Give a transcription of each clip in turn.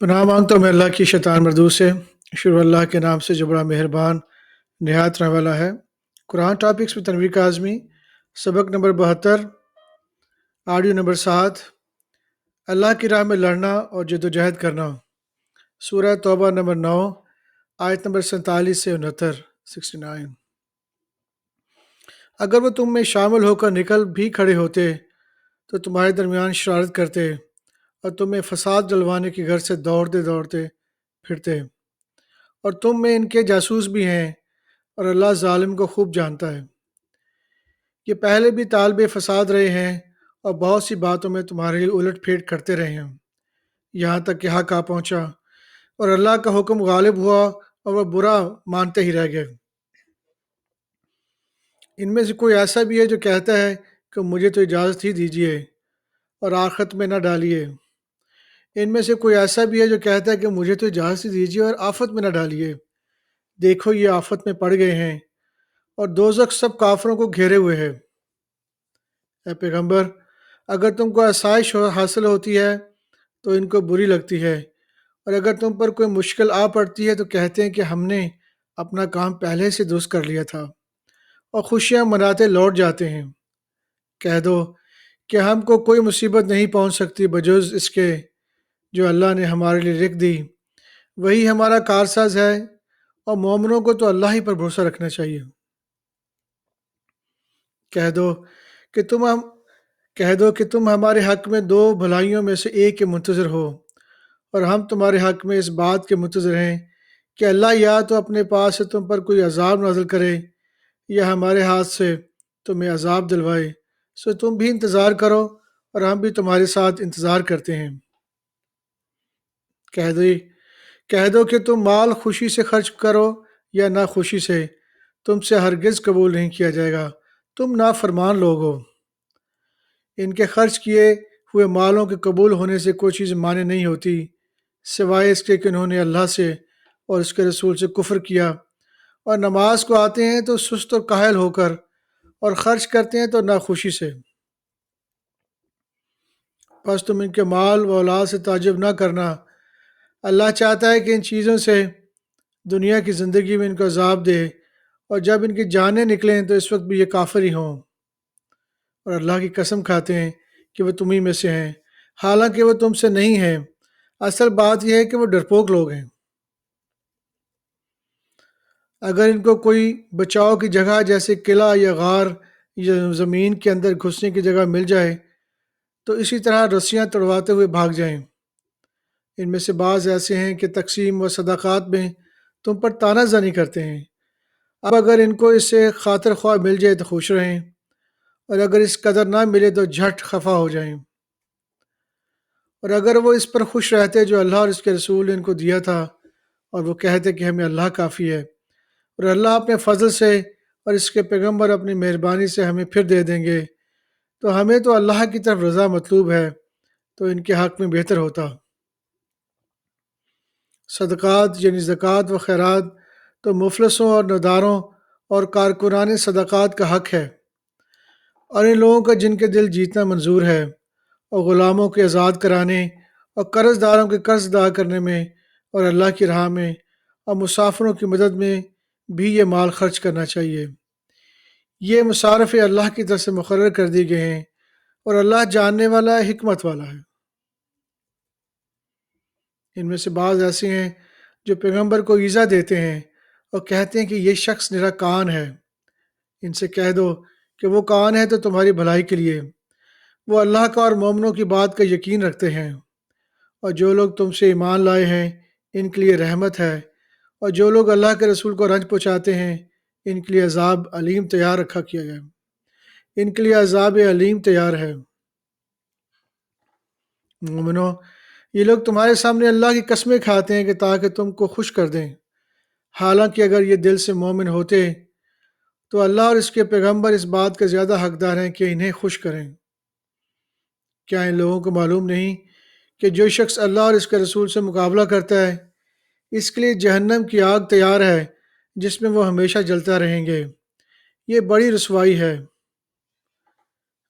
پناہ مانگتا ہوں میں اللہ کی شیطان مردود سے۔ شروع اللہ کے نام سے جو بڑا مہربان نہایت رحم والا ہے۔ قرآن ٹاپکس میں تنویر کاظمی، سبق نمبر 72، آڈیو نمبر 7۔ اللہ کی راہ میں لڑنا اور جدوجہد کرنا۔ سورہ توبہ نمبر 9، آیت نمبر 47 سے 69۔ اگر وہ تم میں شامل ہو کر نکل بھی کھڑے ہوتے تو تمہارے درمیان شرارت کرتے اور تمہیں فساد ڈلوانے کے گھر سے دوڑتے دوڑتے پھرتے، اور تم میں ان کے جاسوس بھی ہیں، اور اللہ ظالم کو خوب جانتا ہے۔ یہ پہلے بھی طالب فساد رہے ہیں اور بہت سی باتوں میں تمہارے لیے الٹ پھیٹ کرتے رہے ہیں، یہاں تک کہ حق آ پہنچا اور اللہ کا حکم غالب ہوا اور وہ برا مانتے ہی رہ گئے۔ ان میں سے کوئی ایسا بھی ہے جو کہتا ہے کہ مجھے تو اجازت ہی دیجیے اور آخرت میں نہ ڈالیے۔ ان میں سے کوئی ایسا بھی ہے جو کہتا ہے کہ مجھے تو اجازت ہی دیجیے اور آفت میں نہ ڈالیے۔ دیکھو یہ آفت میں پڑ گئے ہیں اور دوزخ سب کافروں کو گھیرے ہوئے ہے۔ اے پیغمبر، اگر تم کو آسائش حاصل ہوتی ہے تو ان کو بری لگتی ہے، اور اگر تم پر کوئی مشکل آ پڑتی ہے تو کہتے ہیں کہ ہم نے اپنا کام پہلے سے درست کر لیا تھا، اور خوشیاں مناتے لوٹ جاتے ہیں۔ کہہ دو کہ ہم کو کوئی مصیبت نہیں پہنچ سکتی بجز اس کے جو اللہ نے ہمارے لیے لکھ دی، وہی ہمارا کارساز ہے، اور مومنوں کو تو اللہ ہی پر بھروسہ رکھنا چاہیے۔ کہہ دو کہ تم ہمارے حق میں دو بھلائیوں میں سے ایک کے منتظر ہو، اور ہم تمہارے حق میں اس بات کے منتظر ہیں کہ اللہ یا تو اپنے پاس سے تم پر کوئی عذاب نازل کرے یا ہمارے ہاتھ سے تمہیں عذاب دلوائے، سو تم بھی انتظار کرو اور ہم بھی تمہارے ساتھ انتظار کرتے ہیں۔ کہہ دو کہ تم مال خوشی سے خرچ کرو یا نہ خوشی سے، تم سے ہرگز قبول نہیں کیا جائے گا، تم نافرمان لوگ ہو۔ ان کے خرچ کیے ہوئے مالوں کے قبول ہونے سے کوئی چیز مانے نہیں ہوتی، سوائے اس کے کہ انہوں نے اللہ سے اور اس کے رسول سے کفر کیا، اور نماز کو آتے ہیں تو سست و کاہل ہو کر، اور خرچ کرتے ہیں تو ناخوشی سے۔ بس تم ان کے مال و اولاد سے تعجب نہ کرنا، اللہ چاہتا ہے کہ ان چیزوں سے دنیا کی زندگی میں ان کو عذاب دے، اور جب ان کی جانیں نکلیں تو اس وقت بھی یہ کافر ہی ہوں، اور اللہ کی قسم کھاتے ہیں کہ وہ تمہیں میں سے ہیں، حالانکہ وہ تم سے نہیں ہیں۔ اصل بات یہ ہے کہ وہ ڈرپوک لوگ ہیں۔ اگر ان کو کوئی بچاؤ کی جگہ جیسے قلعہ یا غار یا زمین کے اندر گھسنے کی جگہ مل جائے تو اسی طرح رسیاں تڑواتے ہوئے بھاگ جائیں۔ ان میں سے بعض ایسے ہیں کہ تقسیم و صدقات میں تم پر طعنہ زنی کرتے ہیں۔ اب اگر ان کو اس سے خاطر خواہ مل جائے تو خوش رہیں، اور اگر اس قدر نہ ملے تو جھٹ خفا ہو جائیں۔ اور اگر وہ اس پر خوش رہتے جو اللہ اور اس کے رسول نے ان کو دیا تھا، اور وہ کہتے کہ ہمیں اللہ کافی ہے، اور اللہ اپنے فضل سے اور اس کے پیغمبر اپنی مہربانی سے ہمیں پھر دے دیں گے، تو ہمیں تو اللہ کی طرف رضا مطلوب ہے، تو ان کے حق میں بہتر ہوتا۔ صدقات یعنی زکوٰۃ و خیرات تو مفلسوں اور نداروں اور کارکنان صدقات کا حق ہے، اور ان لوگوں کا جن کے دل جیتنا منظور ہے، اور غلاموں کے آزاد کرانے اور قرض داروں کے قرض ادا کرنے میں اور اللہ کی راہ میں اور مسافروں کی مدد میں بھی یہ مال خرچ کرنا چاہیے۔ یہ مصارف اللہ کی طرف سے مقرر کر دی گئے ہیں، اور اللہ جاننے والا ہے، حکمت والا ہے۔ ان میں سے بعض ایسے ہیں جو پیغمبر کو ایذا دیتے ہیں اور کہتے ہیں کہ یہ شخص نرا کان ہے۔ ان سے کہہ دو کہ وہ کان ہے تو تمہاری بھلائی کے لیے، وہ اللہ کا اور مومنوں کی بات کا یقین رکھتے ہیں، اور جو لوگ تم سے ایمان لائے ہیں ان کے لیے رحمت ہے، اور جو لوگ اللہ کے رسول کو رنج پہنچاتے ہیں ان کے لیے عذاب علیم تیار رکھا کیا گیا، ان کے لیے عذاب علیم تیار ہے۔ مومنو، یہ لوگ تمہارے سامنے اللہ کی قسمیں کھاتے ہیں کہ تاکہ تم کو خوش کر دیں، حالانکہ اگر یہ دل سے مومن ہوتے تو اللہ اور اس کے پیغمبر اس بات کے زیادہ حقدار ہیں کہ انہیں خوش کریں۔ کیا ان لوگوں کو معلوم نہیں کہ جو شخص اللہ اور اس کے رسول سے مقابلہ کرتا ہے اس کے لیے جہنم کی آگ تیار ہے جس میں وہ ہمیشہ جلتا رہیں گے، یہ بڑی رسوائی ہے۔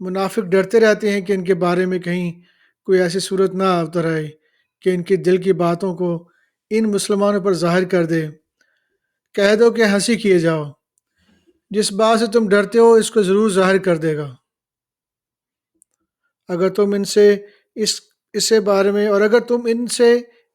منافق ڈرتے رہتے ہیں کہ ان کے بارے میں کہیں کوئی ایسی صورت نہ اتر آئے کہ ان کی دل کی باتوں کو ان مسلمانوں پر ظاہر کر دے۔ کہہ دو کہ ہنسی کیے جاؤ، جس بات سے تم ڈرتے ہو اس کو ضرور ظاہر کر دے گا۔ اگر تم ان سے اس اسے بارے میں اور اگر تم ان سے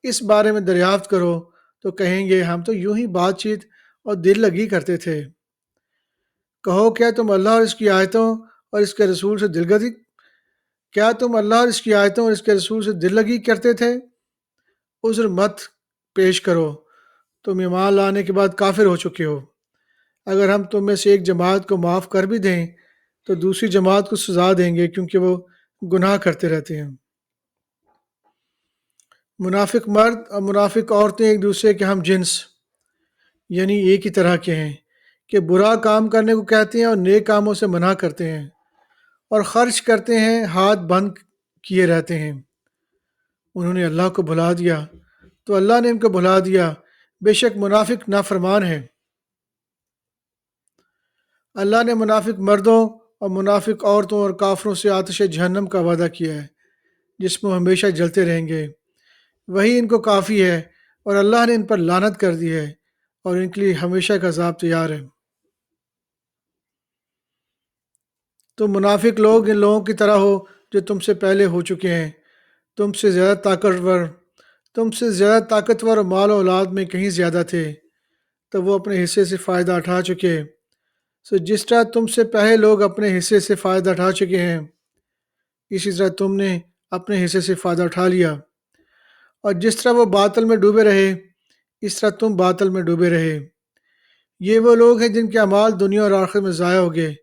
اس بارے میں دریافت کرو تو کہیں گے ہم تو یوں ہی بات چیت اور دل لگی کرتے تھے۔ کہو کیا تم اللہ اور اس کی آیتوں اور اس کے رسول سے کیا تم اللہ اور اس کی آیتوں اور اس کے رسول سے دل لگی کرتے تھے؟ عذر مت پیش کرو، تم ایمان لانے کے بعد کافر ہو چکے ہو۔ اگر ہم تم میں سے ایک جماعت کو معاف کر بھی دیں تو دوسری جماعت کو سزا دیں گے کیونکہ وہ گناہ کرتے رہتے ہیں۔ منافق مرد اور منافق عورتیں ایک دوسرے کے ہم جنس یعنی ایک ہی طرح کے ہیں کہ برا کام کرنے کو کہتے ہیں اور نیک کاموں سے منع کرتے ہیں اور خرچ کرتے ہیں ہاتھ بند کیے رہتے ہیں۔ انہوں نے اللہ کو بھلا دیا تو اللہ نے ان کو بھلا دیا، بے شک منافق نافرمان ہیں۔ اللہ نے منافق مردوں اور منافق عورتوں اور کافروں سے آتش جہنم کا وعدہ کیا ہے جس میں ہمیشہ جلتے رہیں گے، وہی ان کو کافی ہے، اور اللہ نے ان پر لعنت کر دی ہے اور ان کے لیے ہمیشہ کا عذاب تیار ہے۔ تم منافق لوگ ان لوگوں کی طرح ہو جو تم سے پہلے ہو چکے ہیں، تم سے زیادہ طاقتور اور مال و اولاد میں کہیں زیادہ تھے، تو وہ اپنے حصے سے فائدہ اٹھا چکے۔ سو جس طرح تم سے پہلے لوگ اپنے حصے سے فائدہ اٹھا چکے ہیں، اسی طرح تم نے اپنے حصے سے فائدہ اٹھا لیا، اور جس طرح وہ باطل میں ڈوبے رہے اس طرح تم باطل میں ڈوبے رہے۔ یہ وہ لوگ ہیں جن کے اعمال دنیا اور آخرت میں ضائع ہو گئے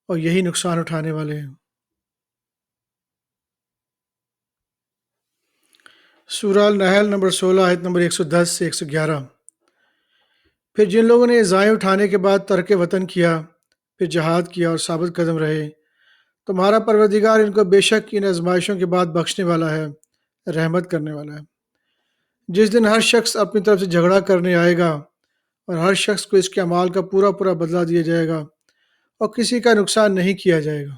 اور یہی نقصان اٹھانے والے ہیں۔ سورہ النحل نمبر 16 آیت نمبر 110 سے 111۔ پھر جن لوگوں نے ضائع اٹھانے کے بعد ترک وطن کیا، پھر جہاد کیا اور ثابت قدم رہے، تمہارا پروردگار ان کو بے شک ان آزمائشوں کے بعد بخشنے والا ہے، رحمت کرنے والا ہے۔ جس دن ہر شخص اپنی طرف سے جھگڑا کرنے آئے گا اور ہر شخص کو اس کے اعمال کا پورا پورا بدلہ دیا جائے گا اور کسی کا نقصان نہیں کیا جائے گا۔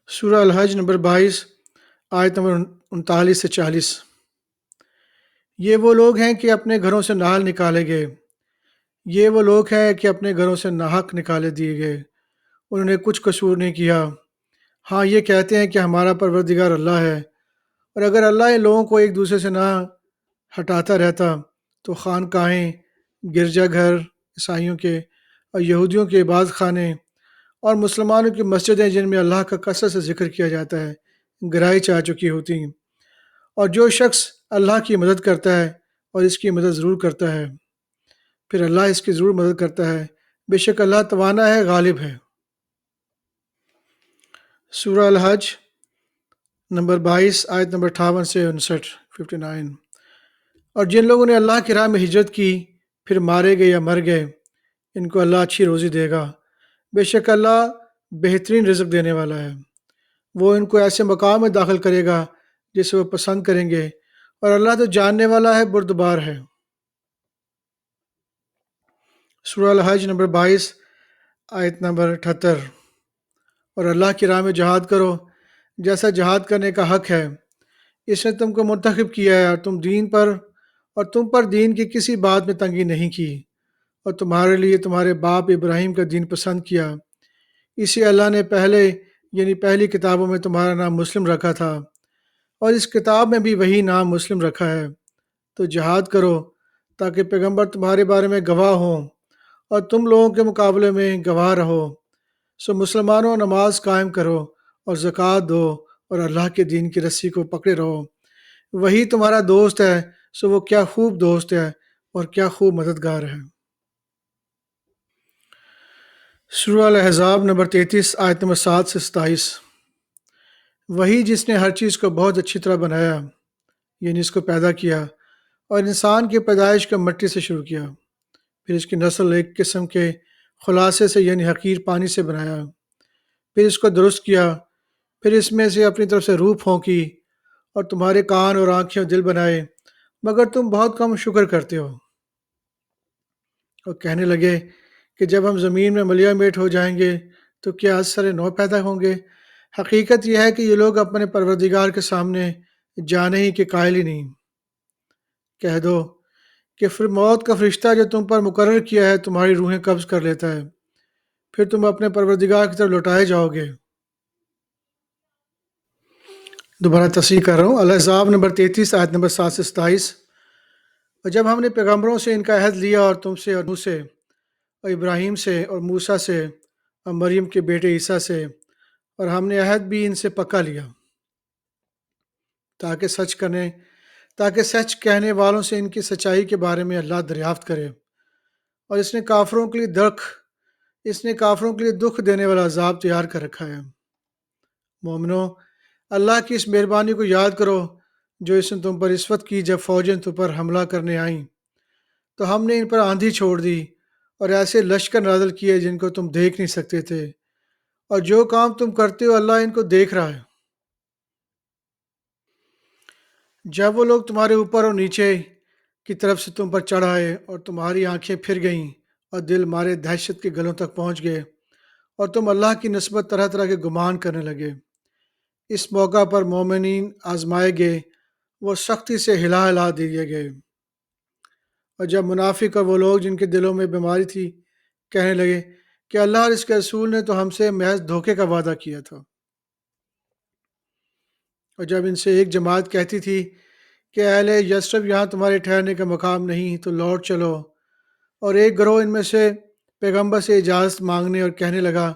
سورہ الحج نمبر 22 آیت نمبر 39 سے 40۔ یہ وہ لوگ ہیں کہ اپنے گھروں سے ناحل نکالے گئے، یہ وہ لوگ ہیں کہ اپنے گھروں سے ناحق نکالے دیے گئے، انہوں نے کچھ قصور نہیں کیا۔ ہاں یہ کہتے ہیں کہ ہمارا پروردگار اللہ ہے، اور اگر اللہ ان لوگوں کو ایک دوسرے سے نہ ہٹاتا رہتا تو خانقاہیں، گرجا گھر عیسائیوں کے اور یہودیوں کے عبادت خانے اور مسلمانوں کی مسجدیں جن میں اللہ کا کثرت سے ذکر کیا جاتا ہے گرائی جا چکی ہوتی۔ اور جو شخص اللہ کی مدد کرتا ہے اور اس کی مدد ضرور کرتا ہے، پھر اللہ اس کی ضرور مدد کرتا ہے، بے شک اللہ توانا ہے، غالب ہے۔ سورہ الحج نمبر 22 آیت نمبر 58 سے 59۔ اور جن لوگوں نے اللہ کی راہ میں ہجرت کی پھر مارے گئے یا مر گئے، ان کو اللہ اچھی روزی دے گا، بے شک اللہ بہترین رزق دینے والا ہے۔ وہ ان کو ایسے مقام میں داخل کرے گا جسے وہ پسند کریں گے، اور اللہ تو جاننے والا ہے، بردبار ہے۔ سورہ الحج نمبر 22 آیت نمبر 78۔ اور اللہ کی راہ میں جہاد کرو جیسا جہاد کرنے کا حق ہے، اس نے تم کو منتخب کیا ہے، اور تم پر دین کی کسی بات میں تنگی نہیں کی، اور تمہارے لیے تمہارے باپ ابراہیم کا دین پسند کیا، اسی اللہ نے پہلی کتابوں میں تمہارا نام مسلم رکھا تھا، اور اس کتاب میں بھی وہی نام مسلم رکھا ہے۔ تو جہاد کرو تاکہ پیغمبر تمہارے بارے میں گواہ ہوں اور تم لوگوں کے مقابلے میں گواہ رہو۔ سو مسلمانوں نماز قائم کرو اور زکوٰۃ دو اور اللہ کے دین کی رسی کو پکڑے رہو، وہی تمہارا دوست ہے، سو وہ کیا خوب دوست ہے اور کیا خوب مددگار ہے۔ سورہ الاحزاب نمبر 33 آیت نمبر 7 سے 27۔ وہی جس نے ہر چیز کو بہت اچھی طرح بنایا، یعنی اس کو پیدا کیا، اور انسان کی پیدائش کو مٹی سے شروع کیا، پھر اس کی نسل ایک قسم کے خلاصے سے یعنی حقیر پانی سے بنایا، پھر اس کو درست کیا، پھر اس میں سے اپنی طرف سے روح پھونکی، اور تمہارے کان اور آنکھیں اور دل بنائے، مگر تم بہت کم شکر کرتے ہو۔ اور کہنے لگے کہ جب ہم زمین میں ملیا میٹ ہو جائیں گے تو کیا از سر نو پیدا ہوں گے؟ حقیقت یہ ہے کہ یہ لوگ اپنے پروردگار کے سامنے جانے ہی کہ قائل ہی نہیں۔ کہہ دو کہ پھر موت کا فرشتہ جو تم پر مقرر کیا ہے تمہاری روحیں قبض کر لیتا ہے، پھر تم اپنے پروردگار کی طرف لوٹائے جاؤ گے۔ دوبارہ تصحیح کر رہا ہوں، الاحزاب نمبر 33 آیت نمبر 7 سے 27۔ اور جب ہم نے پیغمبروں سے ان کا عہد لیا اور تم سے اور نوح سے اور ابراہیم سے اور موسیٰ سے اور مریم کے بیٹے عیسیٰ سے، اور ہم نے عہد بھی ان سے پکا لیا تاکہ سچ کہنے والوں سے ان کی سچائی کے بارے میں اللہ دریافت کرے، اور اس نے کافروں کے لیے دکھ دینے والا عذاب تیار کر رکھا ہے۔ مومنو، اللہ کی اس مہربانی کو یاد کرو جو اس نے تم پر اس وقت کی جب فوجیں تم پر حملہ کرنے آئیں، تو ہم نے ان پر آندھی چھوڑ دی اور ایسے لشکر نازل کیے جن کو تم دیکھ نہیں سکتے تھے، اور جو کام تم کرتے ہو اللہ ان کو دیکھ رہا ہے۔ جب وہ لوگ تمہارے اوپر اور نیچے کی طرف سے تم پر چڑھ آئے اور تمہاری آنکھیں پھر گئیں اور دل مارے دہشت کے گلوں تک پہنچ گئے اور تم اللہ کی نسبت طرح طرح کے گمان کرنے لگے، اس موقع پر مومنین آزمائے گئے، وہ سختی سے ہلا ہلا دیے گئے۔ اور جب منافق اور وہ لوگ جن کے دلوں میں بیماری تھی کہنے لگے کہ اللہ اور اس کے رسول نے تو ہم سے محض دھوکے کا وعدہ کیا تھا، اور جب ان سے ایک جماعت کہتی تھی کہ اہل یثرب یہاں تمہارے ٹھہرنے کا مقام نہیں تو لوٹ چلو، اور ایک گروہ ان میں سے پیغمبر سے اجازت مانگنے اور کہنے لگا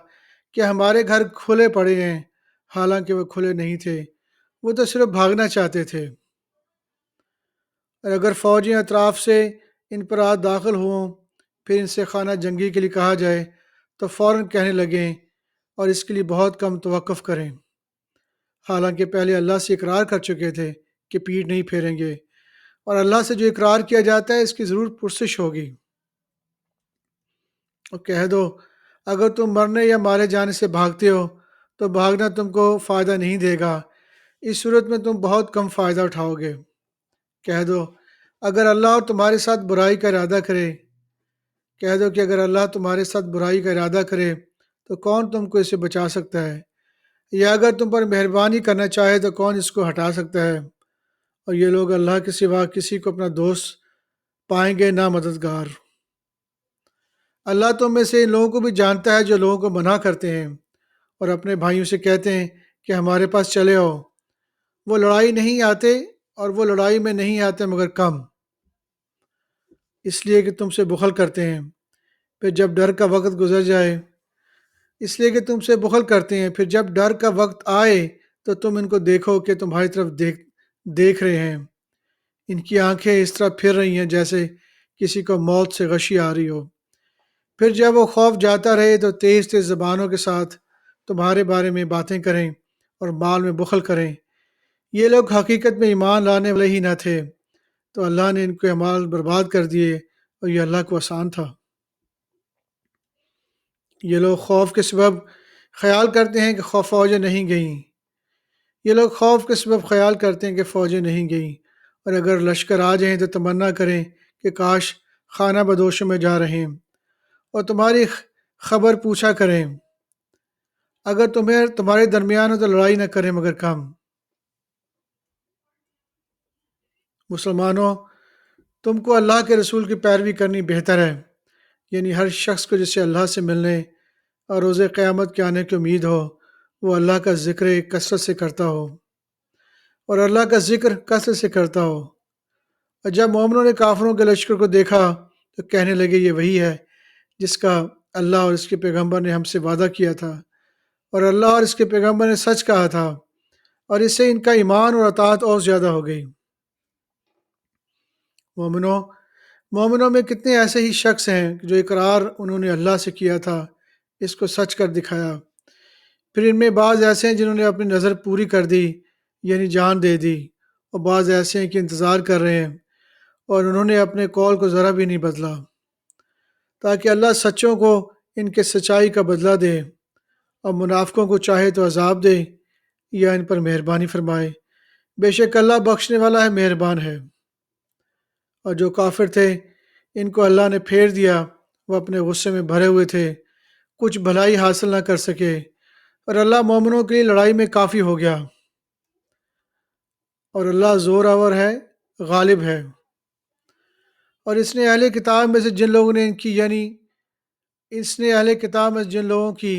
کہ ہمارے گھر کھلے پڑے ہیں، حالانکہ وہ کھلے نہیں تھے، وہ تو صرف بھاگنا چاہتے تھے۔ اور اگر فوجیں اطراف سے ان پر داخل ہوں، پھر ان سے خانہ جنگی کے لیے کہا جائے تو فوراً کہنے لگیں اور اس کے لیے بہت کم توقف کریں، حالانکہ پہلے اللہ سے اقرار کر چکے تھے کہ پیٹھ نہیں پھیریں گے، اور اللہ سے جو اقرار کیا جاتا ہے اس کی ضرور پرسش ہوگی۔ اور کہہ دو اگر تم مرنے یا مارے جانے سے بھاگتے ہو تو بھاگنا تم کو فائدہ نہیں دے گا، اس صورت میں تم بہت کم فائدہ اٹھاؤ گے۔ کہہ دو اگر اللہ اور تمہارے ساتھ برائی کا ارادہ کرے کہہ دو کہ اگر اللہ تمہارے ساتھ برائی کا ارادہ کرے تو کون تم کو اس سے بچا سکتا ہے، یا اگر تم پر مہربانی کرنا چاہے تو کون اس کو ہٹا سکتا ہے، اور یہ لوگ اللہ کے سوا کسی کو اپنا دوست پائیں گے نہ مددگار۔ اللہ تم میں سے ان لوگوں کو بھی جانتا ہے جو لوگوں کو منع کرتے ہیں اور اپنے بھائیوں سے کہتے ہیں کہ ہمارے پاس چلے آؤ، وہ لڑائی نہیں آتے اور وہ لڑائی میں نہیں آتے مگر کم، اس لیے کہ تم سے بخل کرتے ہیں، پھر جب ڈر کا وقت گزر جائے اس لیے کہ تم سے بخل کرتے ہیں، پھر جب ڈر کا وقت آئے تو تم ان کو دیکھو کہ تمہاری طرف دیکھ رہے ہیں، ان کی آنکھیں اس طرح پھر رہی ہیں جیسے کسی کو موت سے غشی آ رہی ہو، پھر جب وہ خوف جاتا رہے تو تیز تیز زبانوں کے ساتھ تمہارے بارے میں باتیں کریں اور مال میں بخل کریں۔ یہ لوگ حقیقت میں ایمان لانے والے ہی نہ تھے، تو اللہ نے ان کے اعمال برباد کر دیے اور یہ اللہ کو آسان تھا۔ یہ لوگ خوف کے سبب خیال کرتے ہیں کہ فوجیں نہیں گئیں، اور اگر لشکر آ جائیں تو تمنا کریں کہ کاش خانہ بدوشوں میں جا رہے ہیں، اور تمہاری خبر پوچھا کریں، اگر تمہارے درمیان ہو تو لڑائی نہ کریں مگر کم۔ مسلمانوں، تم کو اللہ کے رسول کی پیروی کرنی بہتر ہے، یعنی ہر شخص کو جسے اللہ سے ملنے اور روز قیامت کے آنے کی امید ہو وہ اللہ کا ذکر کثرت سے کرتا ہو اور اللہ کا ذکر کثرت سے کرتا ہو۔ اور جب مومنوں نے کافروں کے لشکر کو دیکھا تو کہنے لگے یہ وہی ہے جس کا اللہ اور اس کے پیغمبر نے ہم سے وعدہ کیا تھا، اور اللہ اور اس کے پیغمبر نے سچ کہا تھا، اور اس سے ان کا ایمان اور اطاعت اور زیادہ ہو گئی۔ مومنوں میں کتنے ایسے ہی شخص ہیں جو اقرار انہوں نے اللہ سے کیا تھا اس کو سچ کر دکھایا، پھر ان میں بعض ایسے ہیں جنہوں نے اپنی نظر پوری کر دی یعنی جان دے دی، اور بعض ایسے ہیں کہ انتظار کر رہے ہیں اور انہوں نے اپنے قول کو ذرا بھی نہیں بدلا، تاکہ اللہ سچوں کو ان کے سچائی کا بدلہ دے اور منافقوں کو چاہے تو عذاب دے یا ان پر مہربانی فرمائے، بے شک اللہ بخشنے والا ہے، مہربان ہے۔ اور جو کافر تھے ان کو اللہ نے پھیر دیا، وہ اپنے غصے میں بھرے ہوئے تھے، کچھ بھلائی حاصل نہ کر سکے، اور اللہ مومنوں کے لیے لڑائی میں کافی ہو گیا، اور اللہ زور آور ہے، غالب ہے۔ اور اس نے اہل کتاب میں سے جن لوگوں نے ان کی اس نے اہل کتاب میں جن لوگوں کی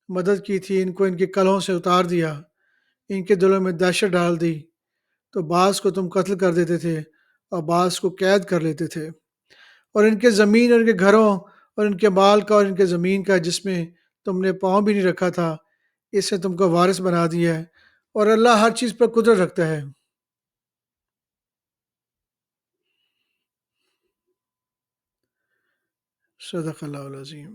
مدد کی تھی، ان کو ان کے کلہوں سے اتار دیا، ان کے دلوں میں دہشت ڈال دی، تو بعض کو تم قتل کر دیتے تھے اور بعض کو قید کر لیتے تھے، اور ان کے زمین اور ان کے گھروں اور ان کے مال کا اور ان کے زمین کا جس میں تم نے پاؤں بھی نہیں رکھا تھا، اس نے تم کو وارث بنا دیا ہے، اور اللہ ہر چیز پر قدرت رکھتا ہے۔ صدق اللہ العظیم۔